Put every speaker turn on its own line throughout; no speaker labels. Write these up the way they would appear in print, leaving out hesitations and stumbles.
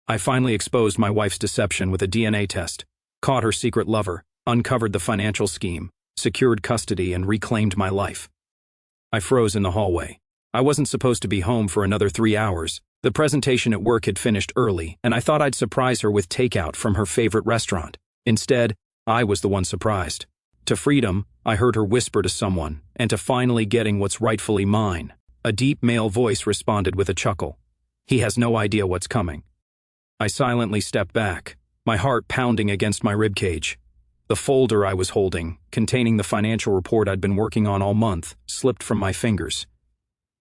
I finally exposed my wife's deception with a DNA test, caught her secret lover, uncovered the financial scheme, secured custody, and reclaimed my life. I froze in the hallway. I wasn't supposed to be home for another 3 hours. The presentation at work had finished early, and I thought I'd surprise her with takeout from her favorite restaurant. Instead, I was the one surprised. To freedom, I heard her whisper to someone, and to finally getting what's rightfully mine. A deep male voice responded with a chuckle. He has no idea what's coming. I silently stepped back, my heart pounding against my ribcage. The folder I was holding, containing the financial report I'd been working on all month, slipped from my fingers.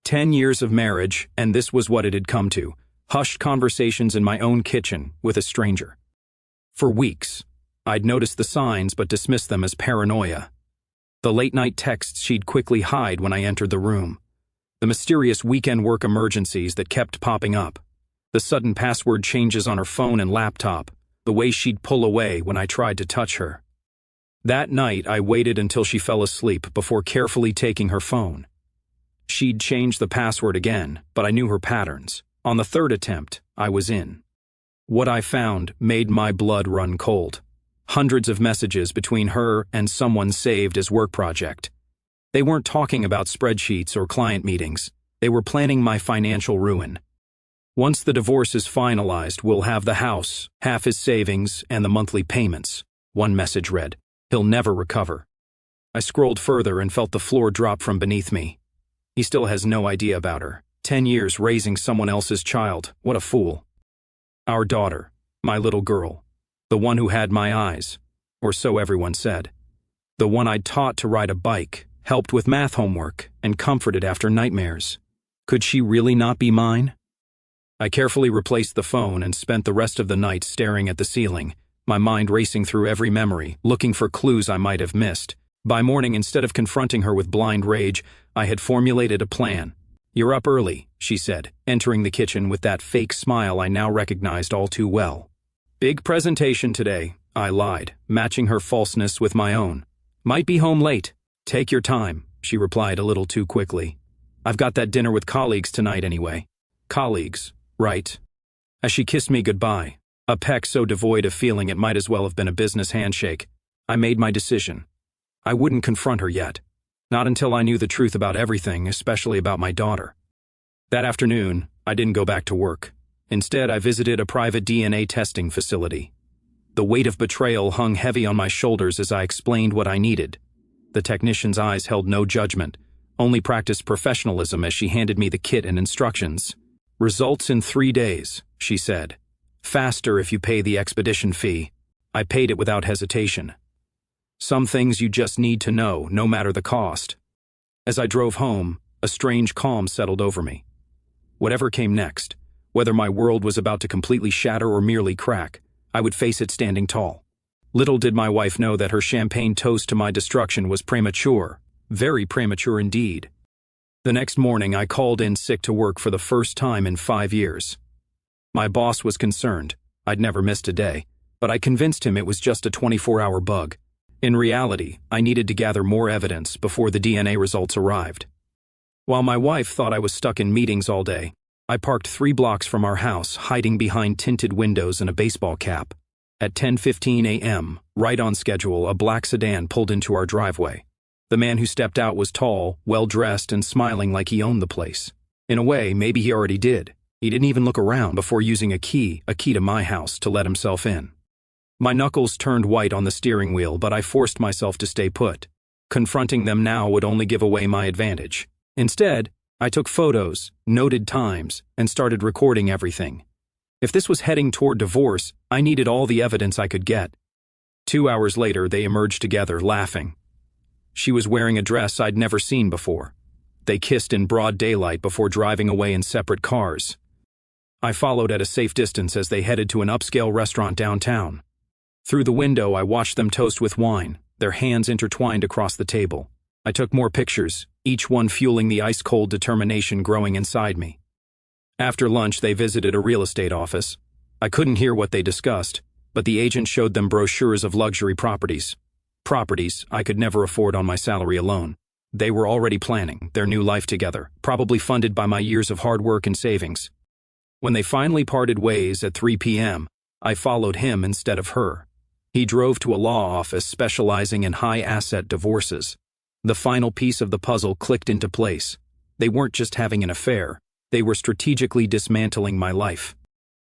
10 years of marriage, and this was what it had come to: hushed conversations in my own kitchen with a stranger. For weeks, I'd noticed the signs but dismissed them as paranoia. The late-night texts she'd quickly hide when I entered the room. The mysterious weekend work emergencies that kept popping up. The sudden password changes on her phone and laptop. The way she'd pull away when I tried to touch her. That night, I waited until she fell asleep before carefully taking her phone. She'd changed the password again, but I knew her patterns. On the third attempt, I was in. What I found made my blood run cold. Hundreds of messages between her and someone saved as work project. They weren't talking about spreadsheets or client meetings. They were planning my financial ruin. Once the divorce is finalized, we'll have the house, half his savings, and the monthly payments, one message read. He'll never recover. I scrolled further and felt the floor drop from beneath me. He still has no idea about her. 10 years raising someone else's child. What a fool. Our daughter, my little girl, the one who had my eyes, or so everyone said. The one I'd taught to ride a bike, helped with math homework, and comforted after nightmares. Could she really not be mine? I carefully replaced the phone and spent the rest of the night staring at the ceiling, my mind racing through every memory, looking for clues I might have missed. By morning, instead of confronting her with blind rage, I had formulated a plan. "You're up early," she said, entering the kitchen with that fake smile I now recognized all too well. "Big presentation today," I lied, matching her falseness with my own. "Might be home late." "Take your time," she replied a little too quickly. "I've got that dinner with colleagues tonight anyway." Colleagues, right. As she kissed me goodbye, a peck so devoid of feeling it might as well have been a business handshake, I made my decision. I wouldn't confront her yet. Not until I knew the truth about everything, especially about my daughter. That afternoon, I didn't go back to work. Instead, I visited a private DNA testing facility. The weight of betrayal hung heavy on my shoulders as I explained what I needed. The technician's eyes held no judgment, only practiced professionalism as she handed me the kit and instructions. "Results in 3 days," she said. "Faster if you pay the expedition fee." I paid it without hesitation. Some things you just need to know, no matter the cost. As I drove home, a strange calm settled over me. Whatever came next, whether my world was about to completely shatter or merely crack, I would face it standing tall. Little did my wife know that her champagne toast to my destruction was premature, very premature indeed. The next morning, I called in sick to work for the first time in 5 years. My boss was concerned. I'd never missed a day, but I convinced him it was just a 24-hour bug. In reality, I needed to gather more evidence before the DNA results arrived. While my wife thought I was stuck in meetings all day, I parked 3 blocks from our house, hiding behind tinted windows and a baseball cap. At 10:15 a.m., right on schedule, a black sedan pulled into our driveway. The man who stepped out was tall, well-dressed, and smiling like he owned the place. In a way, maybe he already did. He didn't even look around before using a key to my house, to let himself in. My knuckles turned white on the steering wheel, but I forced myself to stay put. Confronting them now would only give away my advantage. Instead, I took photos, noted times, and started recording everything. If this was heading toward divorce, I needed all the evidence I could get. 2 hours later, they emerged together, laughing. She was wearing a dress I'd never seen before. They kissed in broad daylight before driving away in separate cars. I followed at a safe distance as they headed to an upscale restaurant downtown. Through the window, I watched them toast with wine, their hands intertwined across the table. I took more pictures, each one fueling the ice-cold determination growing inside me. After lunch, they visited a real estate office. I couldn't hear what they discussed, but the agent showed them brochures of luxury properties. Properties I could never afford on my salary alone. They were already planning their new life together, probably funded by my years of hard work and savings. When they finally parted ways at 3 p.m., I followed him instead of her. He drove to a law office specializing in high-asset divorces. The final piece of the puzzle clicked into place. They weren't just having an affair, they were strategically dismantling my life.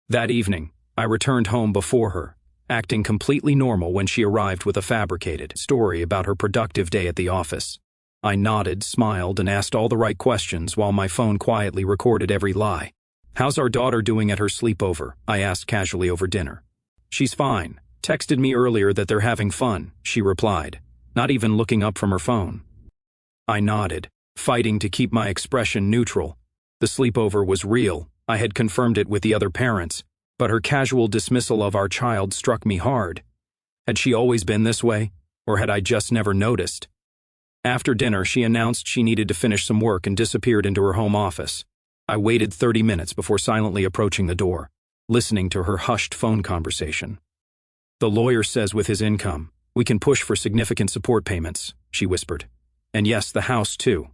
That evening, I returned home before her, acting completely normal when she arrived with a fabricated story about her productive day at the office. I nodded, smiled, and asked all the right questions while my phone quietly recorded every lie. "How's our daughter doing at her sleepover?" I asked casually over dinner. "She's fine. Texted me earlier that they're having fun," she replied, not even looking up from her phone. I nodded, fighting to keep my expression neutral. The sleepover was real. I had confirmed it with the other parents, but her casual dismissal of our child struck me hard. Had she always been this way, or had I just never noticed? After dinner, she announced she needed to finish some work and disappeared into her home office. I waited 30 minutes before silently approaching the door, listening to her hushed phone conversation. "The lawyer says with his income, we can push for significant support payments," she whispered. "And yes, the house too.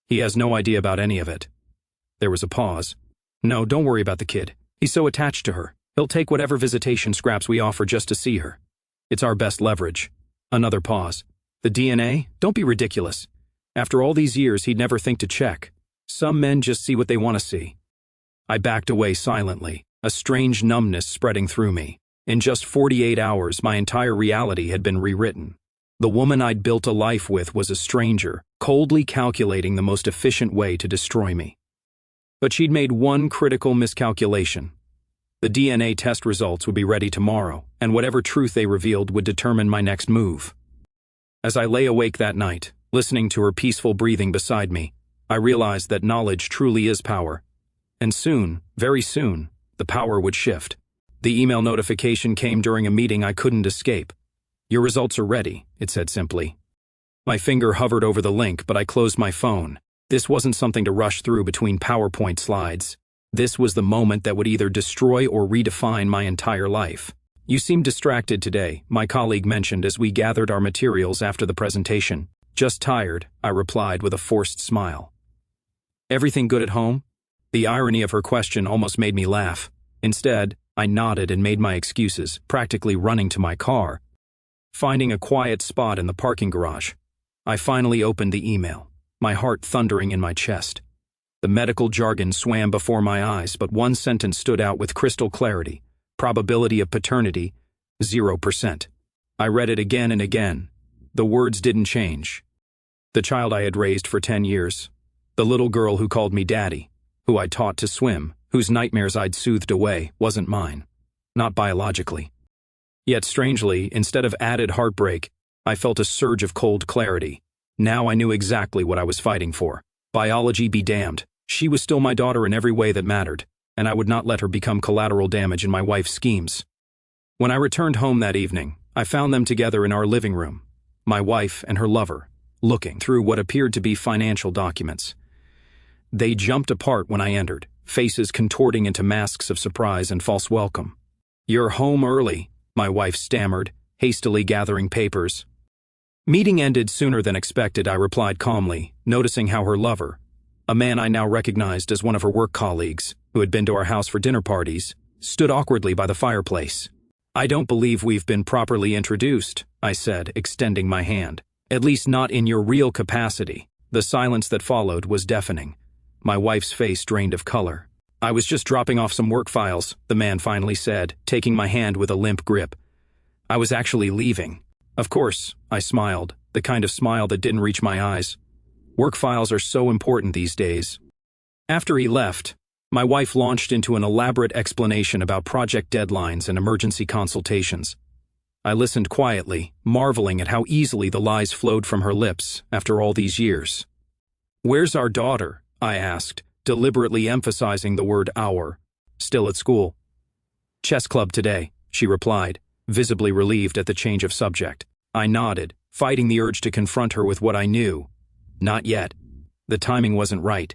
He has no idea about any of it." There was a pause. "No, don't worry about the kid. He's so attached to her. He'll take whatever visitation scraps we offer just to see her. It's our best leverage." Another pause. "The DNA? Don't be ridiculous. After all these years, he'd never think to check. Some men just see what they want to see." I backed away silently, a strange numbness spreading through me. In just 48 hours, my entire reality had been rewritten. The woman I'd built a life with was a stranger, coldly calculating the most efficient way to destroy me. But she'd made one critical miscalculation. The DNA test results would be ready tomorrow, and whatever truth they revealed would determine my next move. As I lay awake that night, listening to her peaceful breathing beside me, I realized that knowledge truly is power. And soon, very soon, the power would shift. The email notification came during a meeting I couldn't escape. "Your results are ready," it said simply. My finger hovered over the link, but I closed my phone. This wasn't something to rush through between PowerPoint slides. This was the moment that would either destroy or redefine my entire life. "You seem distracted today," my colleague mentioned as we gathered our materials after the presentation. "Just tired," I replied with a forced smile. "Everything good at home?" The irony of her question almost made me laugh. Instead, I nodded and made my excuses, practically running to my car. Finding a quiet spot in the parking garage, I finally opened the email, my heart thundering in my chest. The medical jargon swam before my eyes, but one sentence stood out with crystal clarity. Probability of paternity, 0%. I read it again and again. The words didn't change. The child I had raised for 10 years. The little girl who called me daddy, who I taught to swim, whose nightmares I'd soothed away, wasn't mine. Not biologically. Yet strangely, instead of added heartbreak, I felt a surge of cold clarity. Now I knew exactly what I was fighting for. Biology be damned. She was still my daughter in every way that mattered, and I would not let her become collateral damage in my wife's schemes. When I returned home that evening, I found them together in our living room, my wife and her lover, looking through what appeared to be financial documents. They jumped apart when I entered, faces contorting into masks of surprise and false welcome. "You're home early," my wife stammered, hastily gathering papers. "Meeting ended sooner than expected," I replied calmly, noticing how her lover, a man I now recognized as one of her work colleagues, who had been to our house for dinner parties, stood awkwardly by the fireplace. "I don't believe we've been properly introduced," I said, extending my hand. "At least not in your real capacity." The silence that followed was deafening. My wife's face drained of color. "I was just dropping off some work files," the man finally said, taking my hand with a limp grip. "I was actually leaving." "Of course," I smiled, the kind of smile that didn't reach my eyes. Work files are so important these days. After he left, my wife launched into an elaborate explanation about project deadlines and emergency consultations. I listened quietly, marveling at how easily the lies flowed from her lips after all these years. "Where's our daughter?" I asked, deliberately emphasizing the word our. "Still at school." "Chess club today," she replied, visibly relieved at the change of subject. I nodded, fighting the urge to confront her with what I knew. Not yet. The timing wasn't right.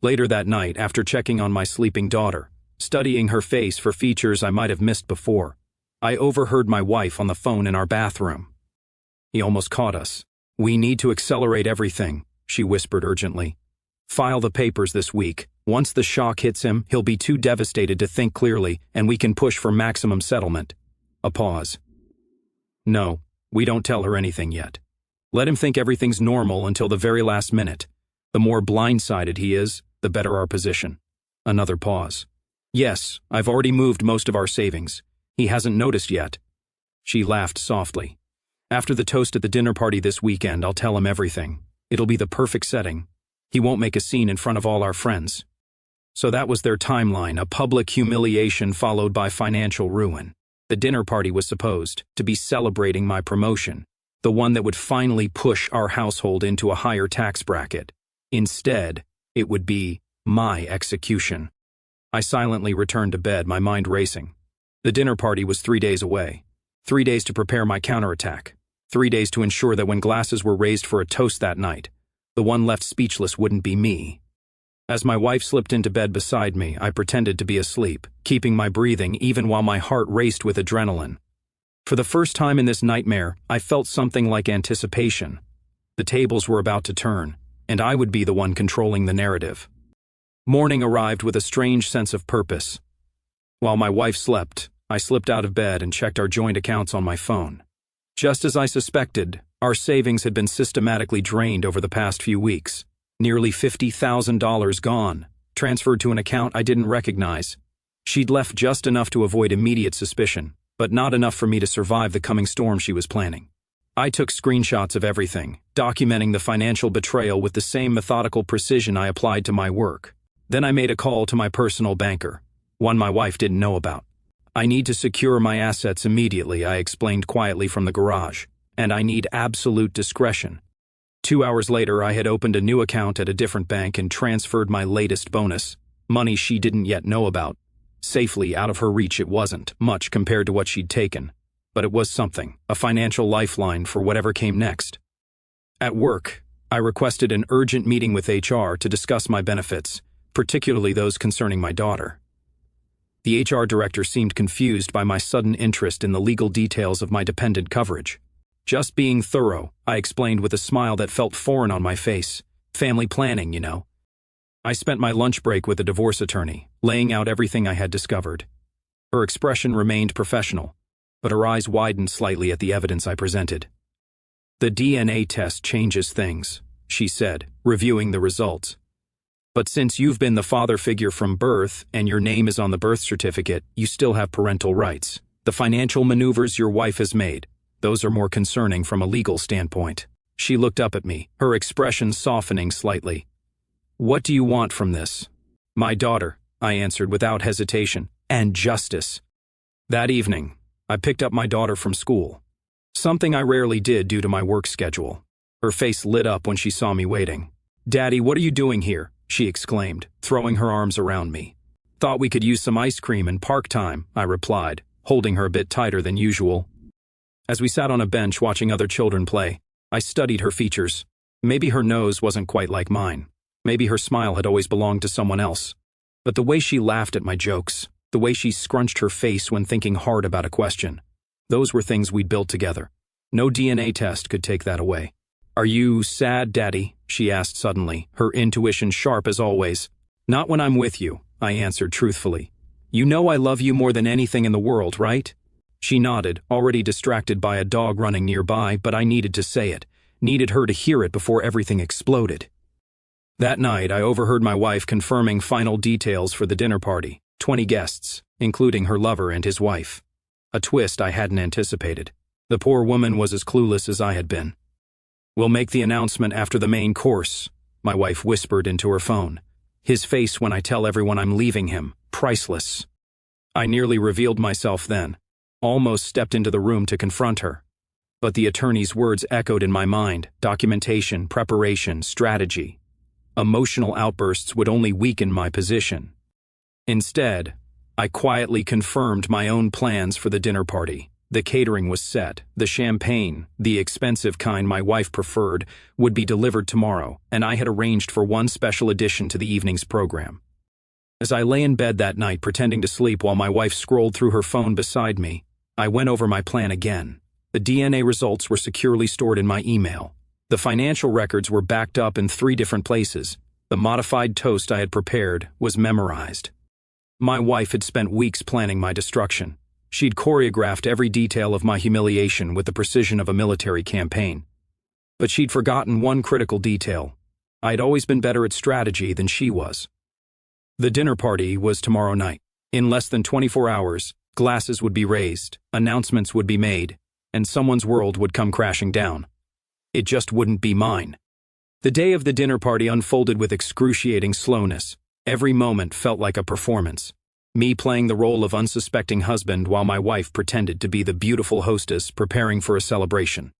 Later that night, after checking on my sleeping daughter, studying her face for features I might have missed before, I overheard my wife on the phone in our bathroom. He almost caught us. "We need to accelerate everything," she whispered urgently. "File the papers this week. Once the shock hits him, he'll be too devastated to think clearly, and we can push for maximum settlement. A pause. No, we don't tell her anything yet. Let him think everything's normal until the very last minute. The more blindsided he is, the better our position. Another pause. Yes, I've already moved most of our savings. He hasn't noticed yet. She laughed softly. After the toast at the dinner party this weekend, I'll tell him everything. It'll be the perfect setting. He won't make a scene in front of all our friends. So that was their timeline, a public humiliation followed by financial ruin. The dinner party was supposed to be celebrating my promotion, the one that would finally push our household into a higher tax bracket. Instead, it would be my execution. I silently returned to bed, my mind racing. The dinner party was 3 days away. 3 days to prepare my counterattack. 3 days to ensure that when glasses were raised for a toast that night, the one left speechless wouldn't be me. As my wife slipped into bed beside me, I pretended to be asleep, keeping my breathing even while my heart raced with adrenaline. For the first time in this nightmare, I felt something like anticipation. The tables were about to turn, and I would be the one controlling the narrative. Morning arrived with a strange sense of purpose. While my wife slept, I slipped out of bed and checked our joint accounts on my phone. Just as I suspected, our savings had been systematically drained over the past few weeks. Nearly $50,000 gone, transferred to an account I didn't recognize. She'd left just enough to avoid immediate suspicion, but not enough for me to survive the coming storm she was planning. I took screenshots of everything, documenting the financial betrayal with the same methodical precision I applied to my work. Then I made a call to my personal banker, one my wife didn't know about. I need to secure my assets immediately, I explained quietly from the garage, and I need absolute discretion. 2 hours later, I had opened a new account at a different bank and transferred my latest bonus, money she didn't yet know about. Safely out of her reach it wasn't, much compared to what she'd taken. But it was something, a financial lifeline for whatever came next. At work, I requested an urgent meeting with HR to discuss my benefits, particularly those concerning my daughter. The HR director seemed confused by my sudden interest in the legal details of my dependent coverage. Just being thorough, I explained with a smile that felt foreign on my face. Family planning, you know. I spent my lunch break with a divorce attorney, laying out everything I had discovered. Her expression remained professional, but her eyes widened slightly at the evidence I presented. The DNA test changes things, she said, reviewing the results. But since you've been the father figure from birth and your name is on the birth certificate, you still have parental rights. The financial maneuvers your wife has made, those are more concerning from a legal standpoint. She looked up at me, her expression softening slightly. What do you want from this? My daughter, I answered without hesitation, and justice. That evening, I picked up my daughter from school. Something I rarely did due to my work schedule. Her face lit up when she saw me waiting. Daddy, what are you doing here? She exclaimed, throwing her arms around me. Thought we could use some ice cream and park time, I replied, holding her a bit tighter than usual. As we sat on a bench watching other children play, I studied her features. Maybe her nose wasn't quite like mine. Maybe her smile had always belonged to someone else. But the way she laughed at my jokes, the way she scrunched her face when thinking hard about a question, those were things we'd built together. No DNA test could take that away. Are you sad, Daddy? She asked suddenly, her intuition sharp as always. Not when I'm with you, I answered truthfully. You know I love you more than anything in the world, right? She nodded, already distracted by a dog running nearby, but I needed to say it, needed her to hear it before everything exploded. That night, I overheard my wife confirming final details for the dinner party, 20 guests, including her lover and his wife. A twist I hadn't anticipated. The poor woman was as clueless as I had been. We'll make the announcement after the main course, my wife whispered into her phone. His face when I tell everyone I'm leaving him, priceless. I nearly revealed myself then. Almost stepped into the room to confront her. But the attorney's words echoed in my mind, documentation, preparation, strategy. Emotional outbursts would only weaken my position. Instead, I quietly confirmed my own plans for the dinner party. The catering was set, the champagne, the expensive kind my wife preferred, would be delivered tomorrow, and I had arranged for one special addition to the evening's program. As I lay in bed that night pretending to sleep while my wife scrolled through her phone beside me, I went over my plan again. The DNA results were securely stored in my email. The financial records were backed up in 3 different places. The modified toast I had prepared was memorized. My wife had spent weeks planning my destruction. She'd choreographed every detail of my humiliation with the precision of a military campaign. But she'd forgotten one critical detail. I'd always been better at strategy than she was. The dinner party was tomorrow night. In less than 24 hours, glasses would be raised, announcements would be made, and someone's world would come crashing down. It just wouldn't be mine. The day of the dinner party unfolded with excruciating slowness. Every moment felt like a performance. Me playing the role of unsuspecting husband while my wife pretended to be the beautiful hostess preparing for a celebration.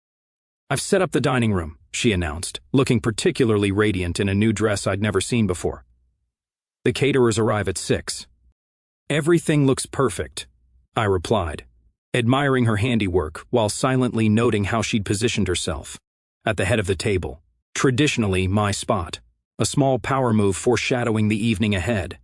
"I've set up the dining room," she announced, looking particularly radiant in a new dress I'd never seen before. "The caterers arrive at 6. "Everything looks perfect," I replied, admiring her handiwork while silently noting how she'd positioned herself. At the head of the table, traditionally my spot, a small power move foreshadowing the evening ahead.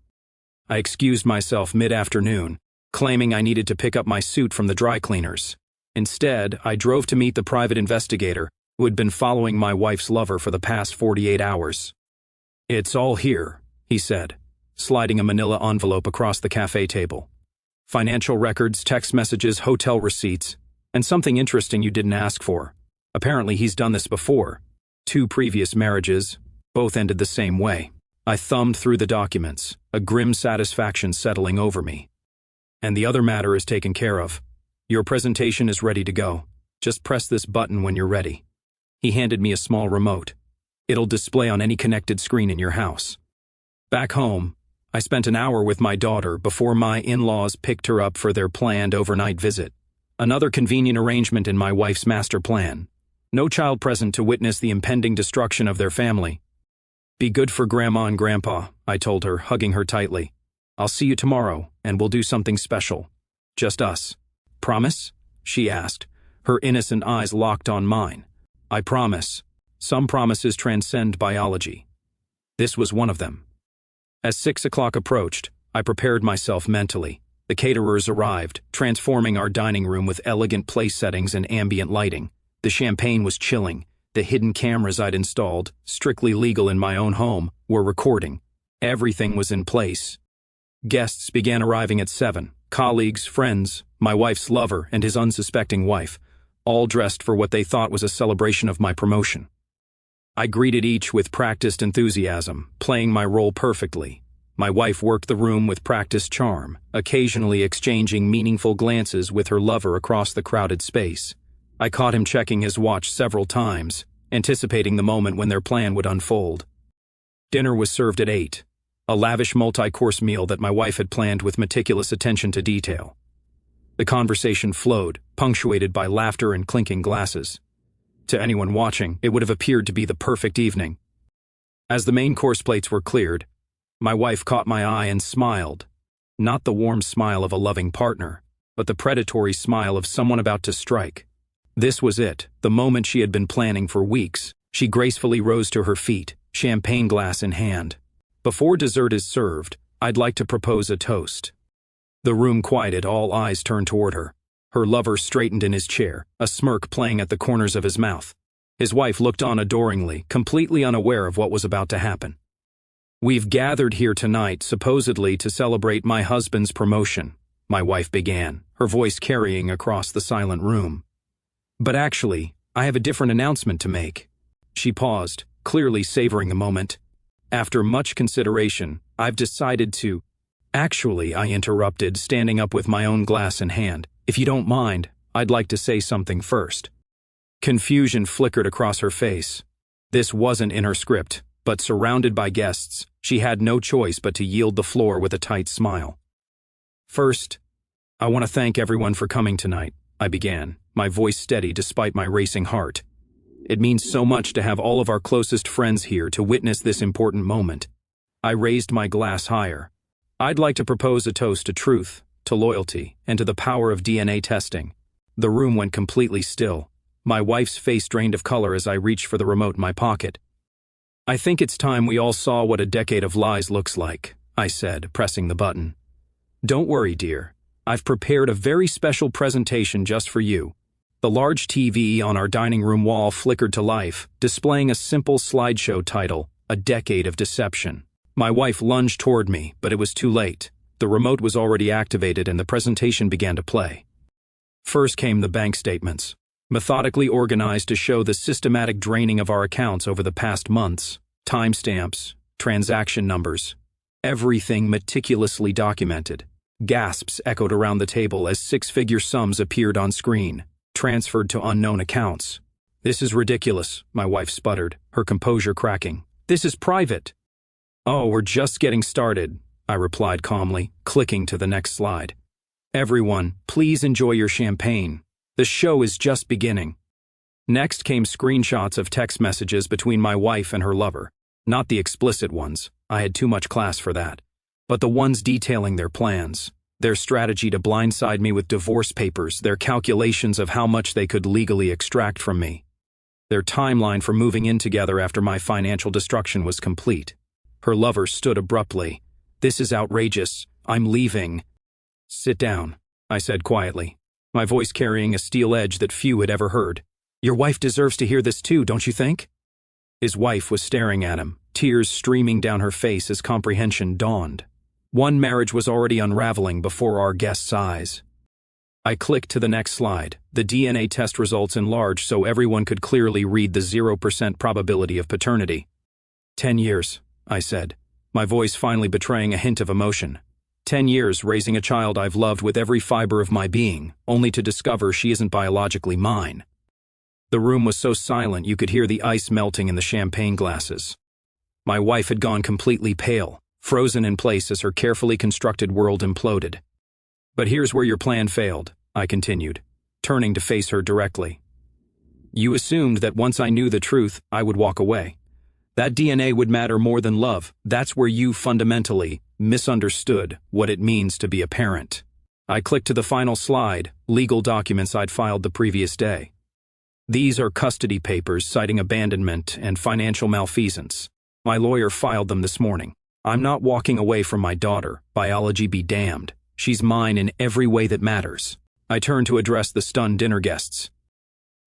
I excused myself mid-afternoon, claiming I needed to pick up my suit from the dry cleaners. Instead, I drove to meet the private investigator who had been following my wife's lover for the past 48 hours. "It's all here," he said, sliding a manila envelope across the cafe table. "Financial records, text messages, hotel receipts, and something interesting you didn't ask for. Apparently he's done this before. 2 previous marriages, both ended the same way." I thumbed through the documents, a grim satisfaction settling over me. "And the other matter is taken care of. Your presentation is ready to go. Just press this button when you're ready." He handed me a small remote. "It'll display on any connected screen in your house." Back home, I spent an hour with my daughter before my in-laws picked her up for their planned overnight visit. Another convenient arrangement in my wife's master plan. No child present to witness the impending destruction of their family. "Be good for Grandma and Grandpa," I told her, hugging her tightly. "I'll see you tomorrow, and we'll do something special. Just us. Promise?" she asked, her innocent eyes locked on mine. "I promise. Some promises transcend biology." This was one of them. As 6 o'clock approached, I prepared myself mentally. The caterers arrived, transforming our dining room with elegant place settings and ambient lighting. The champagne was chilling. The hidden cameras I'd installed, strictly legal in my own home, were recording. Everything was in place. Guests began arriving at 7. Colleagues, friends, my wife's lover, and his unsuspecting wife, all dressed for what they thought was a celebration of my promotion. I greeted each with practiced enthusiasm, playing my role perfectly. My wife worked the room with practiced charm, occasionally exchanging meaningful glances with her lover across the crowded space. I caught him checking his watch several times, anticipating the moment when their plan would unfold. Dinner was served at 8, a lavish multi-course meal that my wife had planned with meticulous attention to detail. The conversation flowed, punctuated by laughter and clinking glasses. To anyone watching, it would have appeared to be the perfect evening. As the main course plates were cleared, my wife caught my eye and smiled. Not the warm smile of a loving partner, but the predatory smile of someone about to strike. This was it, the moment she had been planning for weeks. She gracefully rose to her feet, champagne glass in hand. "Before dessert is served, I'd like to propose a toast." The room quieted, all eyes turned toward her. Her lover straightened in his chair, a smirk playing at the corners of his mouth. His wife looked on adoringly, completely unaware of what was about to happen. "We've gathered here tonight supposedly to celebrate my husband's promotion," my wife began, her voice carrying across the silent room. "But actually, I have a different announcement to make." She paused, clearly savoring the moment. "After much consideration, I've decided to—" "Actually," I interrupted, standing up with my own glass in hand, "if you don't mind, I'd like to say something first." Confusion flickered across her face. This wasn't in her script, but surrounded by guests, she had no choice but to yield the floor with a tight smile. "First, I want to thank everyone for coming tonight," I began, my voice steady despite my racing heart. "It means so much to have all of our closest friends here to witness this important moment." I raised my glass higher. "I'd like to propose a toast to truth, to loyalty, and to the power of DNA testing." The room went completely still. My wife's face drained of color as I reached for the remote in my pocket. "I think it's time we all saw what a decade of lies looks like," I said, pressing the button. "Don't worry, dear. I've prepared a very special presentation just for you." The large TV on our dining room wall flickered to life, displaying a simple slideshow title, a decade of deception. My wife lunged toward me, but it was too late. The remote was already activated and the presentation began to play. First came the bank statements, methodically organized to show the systematic draining of our accounts over the past months, timestamps, transaction numbers, everything meticulously documented. Gasps echoed around the table as six-figure sums appeared on screen, transferred to unknown accounts. "This is ridiculous," my wife sputtered, her composure cracking. "This is private." "Oh, we're just getting started," I replied calmly, clicking to the next slide. "Everyone, please enjoy your champagne. The show is just beginning." Next came screenshots of text messages between my wife and her lover. Not the explicit ones, I had too much class for that, but the ones detailing their plans, their strategy to blindside me with divorce papers, their calculations of how much they could legally extract from me, their timeline for moving in together after my financial destruction was complete. Her lover stood abruptly. "This is outrageous. I'm leaving." "Sit down," I said quietly, my voice carrying a steel edge that few had ever heard. "Your wife deserves to hear this too, don't you think?" His wife was staring at him, tears streaming down her face as comprehension dawned. One marriage was already unraveling before our guest's eyes. I clicked to the next slide, the DNA test results enlarged so everyone could clearly read the 0% probability of paternity. 10 years, I said, my voice finally betraying a hint of emotion. 10 years raising a child I've loved with every fiber of my being, only to discover she isn't biologically mine. The room was so silent you could hear the ice melting in the champagne glasses. My wife had gone completely pale, frozen in place as her carefully constructed world imploded. "But here's where your plan failed," I continued, turning to face her directly. "You assumed that once I knew the truth, I would walk away. That DNA would matter more than love. That's where you fundamentally misunderstood what it means to be a parent." I clicked to the final slide, legal documents I'd filed the previous day. "These are custody papers citing abandonment and financial malfeasance. My lawyer filed them this morning. I'm not walking away from my daughter, biology be damned. She's mine in every way that matters." I turned to address the stunned dinner guests.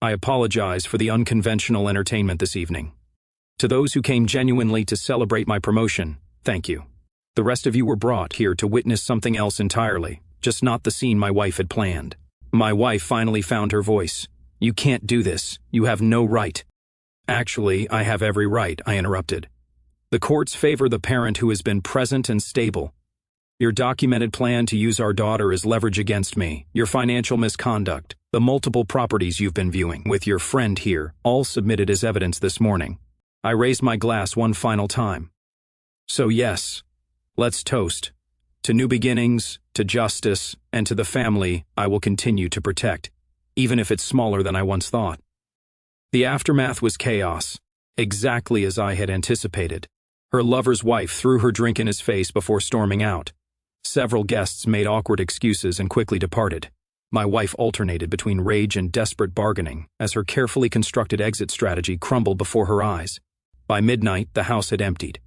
"I apologize for the unconventional entertainment this evening. To those who came genuinely to celebrate my promotion, thank you. The rest of you were brought here to witness something else entirely, just not the scene my wife had planned." My wife finally found her voice. "You can't do this. You have no right." "Actually, I have every right," I interrupted. "The courts favor the parent who has been present and stable. Your documented plan to use our daughter as leverage against me, your financial misconduct, the multiple properties you've been viewing with your friend here, all submitted as evidence this morning." I raised my glass one final time. "So yes, let's toast. To new beginnings, to justice, and to the family I will continue to protect, even if it's smaller than I once thought." The aftermath was chaos, exactly as I had anticipated. Her lover's wife threw her drink in his face before storming out. Several guests made awkward excuses and quickly departed. My wife alternated between rage and desperate bargaining as her carefully constructed exit strategy crumbled before her eyes. By midnight, the house had emptied.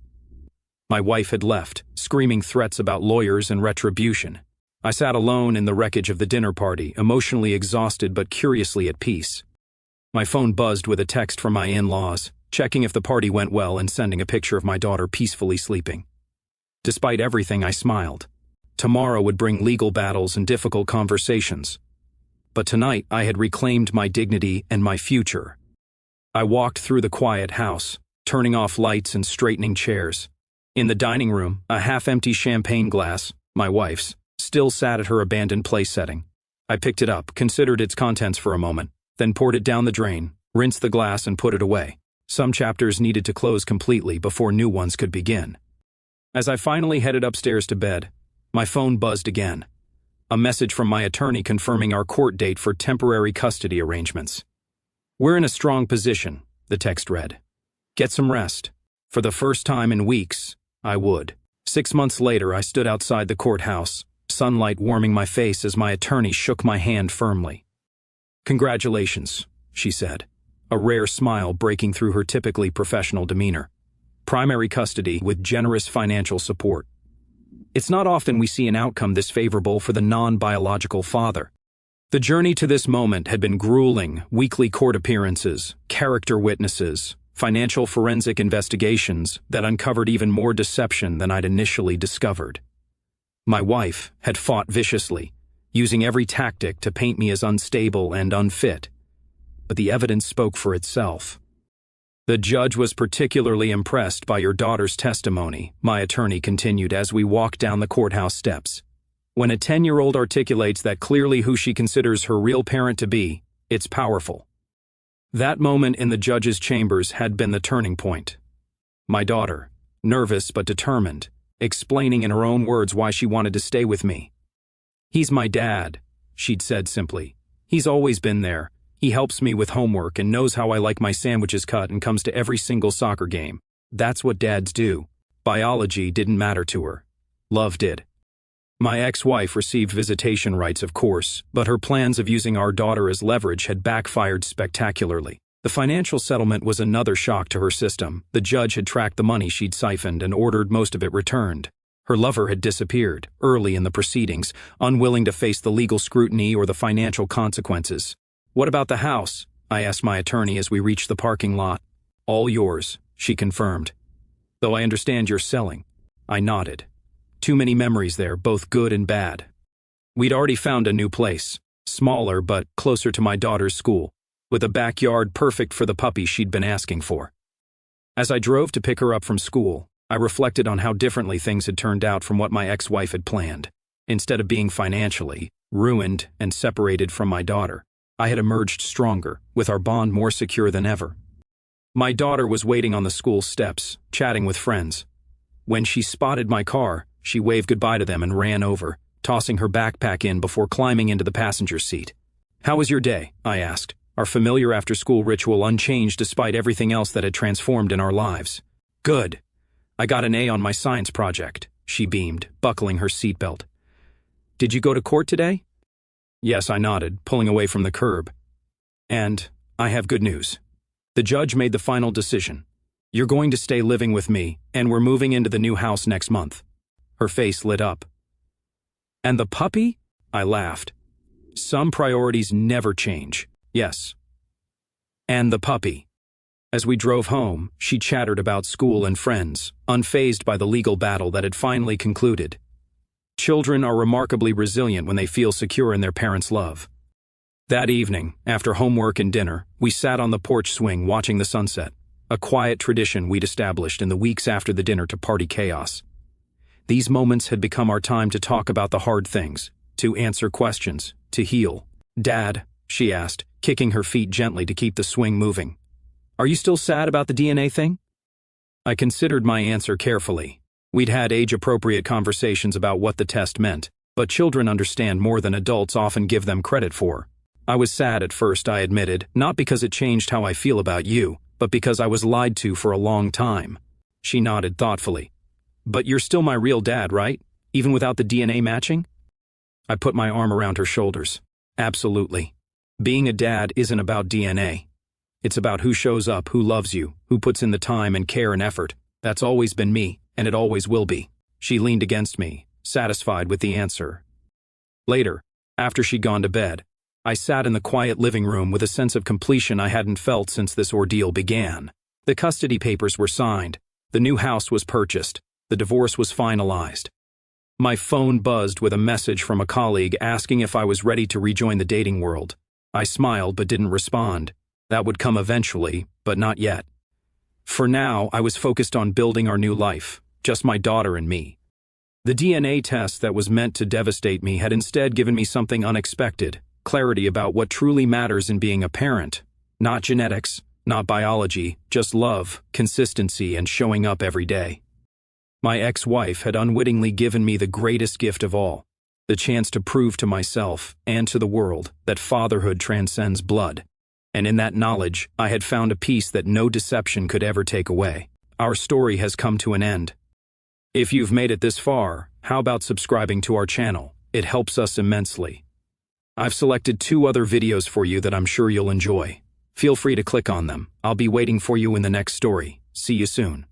My wife had left, screaming threats about lawyers and retribution. I sat alone in the wreckage of the dinner party, emotionally exhausted but curiously at peace. My phone buzzed with a text from my in-laws, checking if the party went well and sending a picture of my daughter peacefully sleeping. Despite everything, I smiled. Tomorrow would bring legal battles and difficult conversations. But tonight, I had reclaimed my dignity and my future. I walked through the quiet house, turning off lights and straightening chairs. In the dining room, a half-empty champagne glass, my wife's, still sat at her abandoned place setting. I picked it up, considered its contents for a moment, then poured it down the drain, rinsed the glass and put it away. Some chapters needed to close completely before new ones could begin. As I finally headed upstairs to bed, my phone buzzed again. A message from my attorney confirming our court date for temporary custody arrangements. "We're in a strong position," the text read. "Get some rest." For the first time in weeks, I would. 6 months later, I stood outside the courthouse, sunlight warming my face as my attorney shook my hand firmly. "Congratulations," she said, a rare smile breaking through her typically professional demeanor. "Primary custody with generous financial support. It's not often we see an outcome this favorable for the non-biological father." The journey to this moment had been grueling: weekly court appearances, character witnesses, financial forensic investigations that uncovered even more deception than I'd initially discovered. My wife had fought viciously, using every tactic to paint me as unstable and unfit, but the evidence spoke for itself. The judge was particularly impressed by your daughter's testimony, my attorney continued as we walked down the courthouse steps. When a 10-year-old articulates that clearly who she considers her real parent to be, it's powerful. That moment in the judge's chambers had been the turning point. My daughter, nervous but determined, explaining in her own words why she wanted to stay with me. "He's my dad," she'd said simply. "He's always been there. He helps me with homework and knows how I like my sandwiches cut and comes to every single soccer game. That's what dads do." Biology didn't matter to her. Love did. My ex-wife received visitation rights, of course, but her plans of using our daughter as leverage had backfired spectacularly. The financial settlement was another shock to her system. The judge had tracked the money she'd siphoned and ordered most of it returned. Her lover had disappeared early in the proceedings, unwilling to face the legal scrutiny or the financial consequences. "What about the house?" I asked my attorney as we reached the parking lot. "All yours," she confirmed. "Though I understand you're selling." I nodded. Too many memories there, both good and bad. We'd already found a new place, smaller but closer to my daughter's school, with a backyard perfect for the puppy she'd been asking for. As I drove to pick her up from school, I reflected on how differently things had turned out from what my ex-wife had planned. Instead of being financially ruined and separated from my daughter, I had emerged stronger, with our bond more secure than ever. My daughter was waiting on the school steps, chatting with friends. When she spotted my car, she waved goodbye to them and ran over, tossing her backpack in before climbing into the passenger seat. "How was your day?" I asked, our familiar after-school ritual unchanged despite everything else that had transformed in our lives. "Good. I got an A on my science project," she beamed, buckling her seatbelt. "Did you go to court today?" "Yes," I nodded, pulling away from the curb. "And I have good news. The judge made the final decision. You're going to stay living with me, and we're moving into the new house next month." Her face lit up. "And the puppy?" I laughed. "Some priorities never change." "Yes." "And the puppy." As we drove home, she chattered about school and friends, unfazed by the legal battle that had finally concluded. Children are remarkably resilient when they feel secure in their parents' love. That evening, after homework and dinner, we sat on the porch swing watching the sunset, a quiet tradition we'd established in the weeks after the dinner to party chaos. These moments had become our time to talk about the hard things, to answer questions, to heal. "Dad," she asked, kicking her feet gently to keep the swing moving, "are you still sad about the DNA thing?" I considered my answer carefully. We'd had age-appropriate conversations about what the test meant, but children understand more than adults often give them credit for. "I was sad at first," I admitted, "not because it changed how I feel about you, but because I was lied to for a long time." She nodded thoughtfully. "But you're still my real dad, right? Even without the DNA matching?" I put my arm around her shoulders. "Absolutely. Being a dad isn't about DNA. It's about who shows up, who loves you, who puts in the time and care and effort. That's always been me, and it always will be." She leaned against me, satisfied with the answer. Later, after she'd gone to bed, I sat in the quiet living room with a sense of completion I hadn't felt since this ordeal began. The custody papers were signed, the new house was purchased, the divorce was finalized. My phone buzzed with a message from a colleague asking if I was ready to rejoin the dating world. I smiled but didn't respond. That would come eventually, but not yet. For now, I was focused on building our new life, just my daughter and me. The DNA test that was meant to devastate me had instead given me something unexpected, clarity about what truly matters in being a parent. Not genetics, not biology, just love, consistency, and showing up every day. My ex-wife had unwittingly given me the greatest gift of all, the chance to prove to myself and to the world that fatherhood transcends blood. And in that knowledge, I had found a peace that no deception could ever take away. Our story has come to an end. If you've made it this far, how about subscribing to our channel? It helps us immensely. I've selected 2 other videos for you that I'm sure you'll enjoy. Feel free to click on them. I'll be waiting for you in the next story. See you soon.